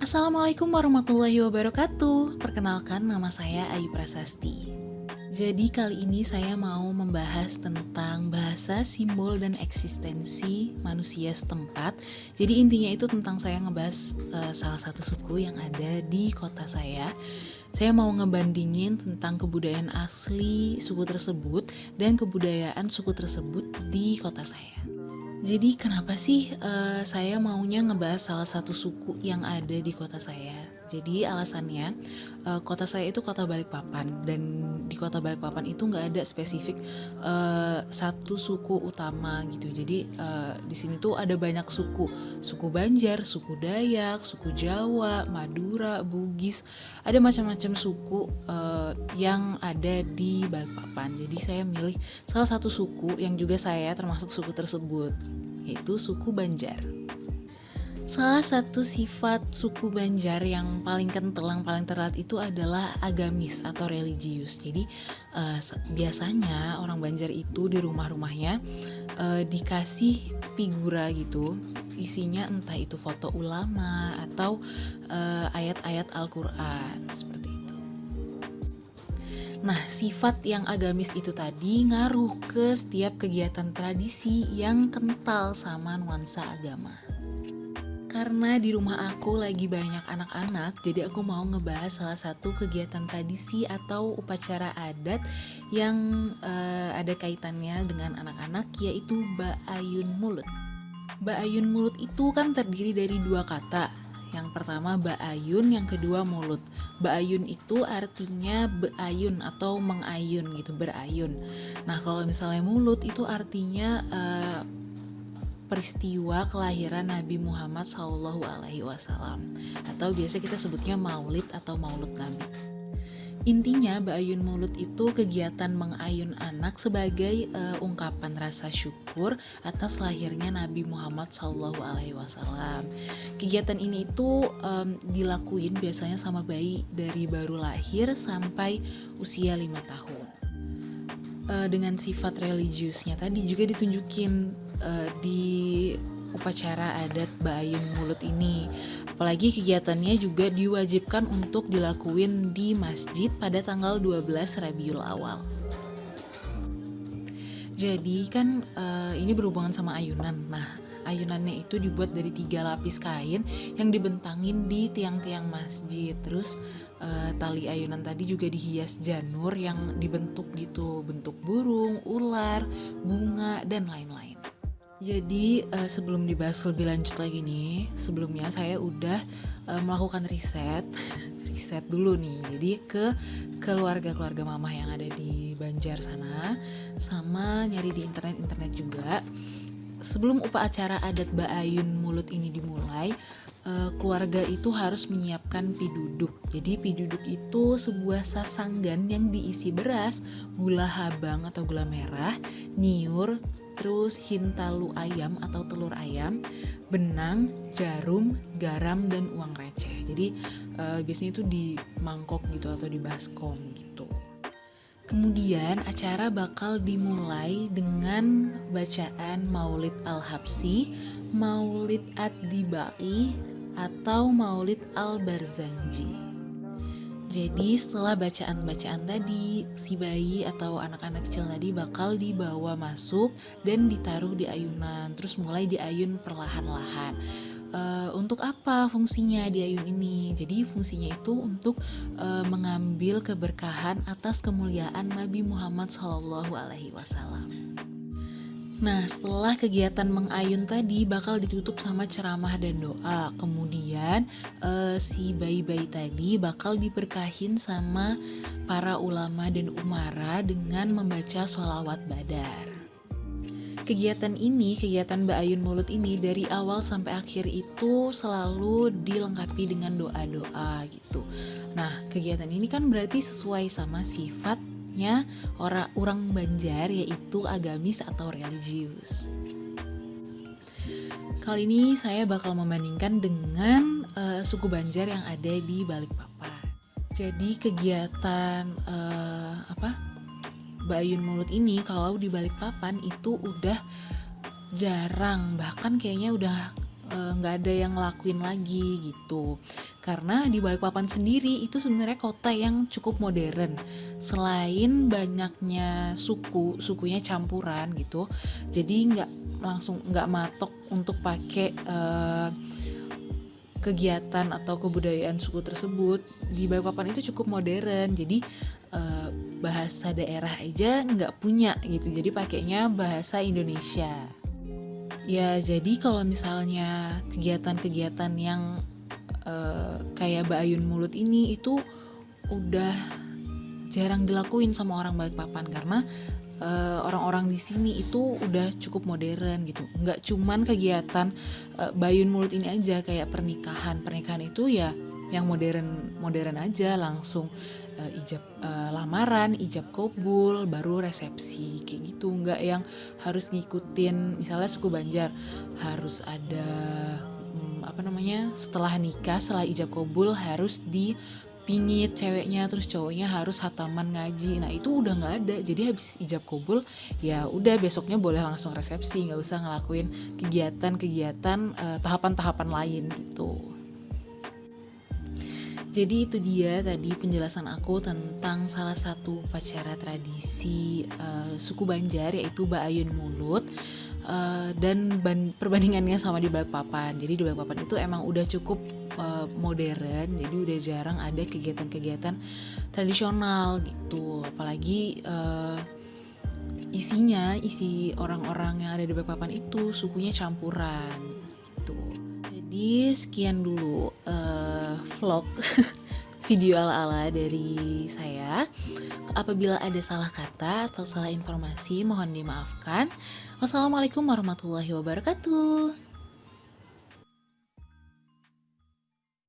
Assalamualaikum warahmatullahi wabarakatuh. Perkenalkan, nama saya Ayu Prasasti. Jadi kali ini saya mau membahas tentang bahasa, simbol, dan eksistensi manusia setempat. Jadi intinya itu tentang saya ngebahas salah satu suku yang ada di kota saya. Saya mau ngebandingin tentang kebudayaan asli suku tersebut dan kebudayaan suku tersebut di kota saya. Jadi kenapa sih saya maunya ngebahas salah satu suku yang ada di kota saya? Jadi alasannya kota saya itu kota Balikpapan, dan di kota Balikpapan itu nggak ada spesifik satu suku utama gitu. Jadi di sini tuh ada banyak suku, suku Banjar, suku Dayak, suku Jawa, Madura, Bugis, ada macam-macam suku yang ada di Balikpapan. Jadi saya milih salah satu suku yang juga saya termasuk suku tersebut, yaitu suku Banjar. Salah satu sifat suku Banjar yang paling kental, yang paling terlihat itu adalah agamis atau religius. Jadi biasanya orang Banjar itu di rumah-rumahnya dikasih figura gitu, isinya entah itu foto ulama atau ayat-ayat Al-Quran seperti itu. Nah, sifat yang agamis itu tadi ngaruh ke setiap kegiatan tradisi yang kental sama nuansa agama. Karena di rumah aku lagi banyak anak-anak, jadi aku mau ngebahas salah satu kegiatan tradisi atau upacara adat yang ada kaitannya dengan anak-anak, yaitu Ba'ayun Mulut. Ba'ayun Mulut itu kan terdiri dari dua kata. Yang pertama Ba'ayun, yang kedua mulut. Ba'ayun itu artinya beayun atau mengayun gitu, berayun. Nah, kalau misalnya mulut itu artinya peristiwa kelahiran Nabi Muhammad SAW, atau biasa kita sebutnya maulid atau maulud Nabi. Intinya Ba'ayun Mulut itu kegiatan mengayun anak sebagai ungkapan rasa syukur atas lahirnya Nabi Muhammad SAW. Kegiatan ini itu dilakuin biasanya sama bayi dari baru lahir sampai usia 5 tahun. Dengan sifat religiusnya tadi juga ditunjukin di upacara adat Ba'ayun Mulut ini. Apalagi kegiatannya juga diwajibkan untuk dilakuin di masjid pada tanggal 12 Rabiul Awal. Jadi kan ini berhubungan sama ayunan. Nah, ayunannya itu dibuat dari 3 lapis kain yang dibentangin di tiang-tiang masjid. Terus tali ayunan tadi juga dihias janur yang dibentuk gitu, bentuk burung, ular, bunga, dan lain-lain. Jadi sebelum dibahas lebih lanjut lagi nih, sebelumnya saya udah melakukan riset dulu nih. Jadi ke keluarga-keluarga mamah yang ada di Banjar sana, sama nyari di internet juga. Sebelum upacara adat Ba'ayun Mulut ini dimulai, keluarga itu harus menyiapkan piduduk. Jadi piduduk itu sebuah sasanggan yang diisi beras, gula habang atau gula merah, nyiur, terus hintalu ayam atau telur ayam, benang, jarum, garam, dan uang receh. Jadi biasanya itu di mangkok gitu atau di baskom gitu. Kemudian acara bakal dimulai dengan bacaan Maulid Al-Habsyi, Maulid Ad-Dibai, atau Maulid Al-Barzanji. Jadi setelah bacaan-bacaan tadi, si bayi atau anak-anak kecil tadi bakal dibawa masuk dan ditaruh di ayunan, terus mulai diayun perlahan-lahan. Untuk apa fungsinya di ayun ini? Jadi fungsinya itu untuk mengambil keberkahan atas kemuliaan Nabi Muhammad SAW. Nah, setelah kegiatan mengayun tadi bakal ditutup sama ceramah dan doa. Kemudian si bayi-bayi tadi bakal diberkahin sama para ulama dan umara dengan membaca sholawat badar. Kegiatan Ba'ayun Mulut ini dari awal sampai akhir itu selalu dilengkapi dengan doa-doa gitu. Nah, kegiatan ini kan berarti sesuai sama sifatnya orang Banjar, yaitu agamis atau religius. Kali ini saya bakal membandingkan dengan suku Banjar yang ada di Balikpapan. Jadi kegiatan Ba'ayun Mulut ini kalau di Balikpapan itu udah jarang, bahkan kayaknya udah nggak ada yang ngelakuin lagi gitu. Karena di Balikpapan sendiri itu sebenarnya kota yang cukup modern. Selain banyaknya sukunya campuran gitu, jadi nggak matok untuk pakai kegiatan atau kebudayaan suku tersebut. Di Balikpapan itu cukup modern, jadi bahasa daerah aja nggak punya gitu, jadi pakainya bahasa Indonesia. Ya, jadi kalau misalnya kegiatan-kegiatan yang kayak Baayun Mulut ini itu udah jarang dilakuin sama orang Balikpapan karena orang-orang di sini itu udah cukup modern gitu. Nggak cuman kegiatan Baayun Mulut ini aja, kayak pernikahan itu ya yang modern aja, langsung ijab lamaran, ijab kabul, baru resepsi kayak gitu. Nggak yang harus ngikutin misalnya suku Banjar harus ada setelah nikah, setelah ijab kabul harus dipingit ceweknya, terus cowoknya harus hataman ngaji. Nah itu udah nggak ada, jadi habis ijab kabul ya udah besoknya boleh langsung resepsi, nggak usah ngelakuin kegiatan-kegiatan tahapan-tahapan lain gitu. Jadi itu dia tadi penjelasan aku tentang salah satu upacara tradisi suku Banjar, yaitu Baayun Mulut, dan perbandingannya sama di Balikpapan. Jadi di Balikpapan itu emang udah cukup modern, jadi udah jarang ada kegiatan-kegiatan tradisional gitu. Apalagi isi orang-orang yang ada di Balikpapan itu sukunya campuran gitu. Jadi sekian dulu vlog video ala-ala dari saya. Apabila ada salah kata atau salah informasi mohon dimaafkan. Wassalamualaikum warahmatullahi wabarakatuh.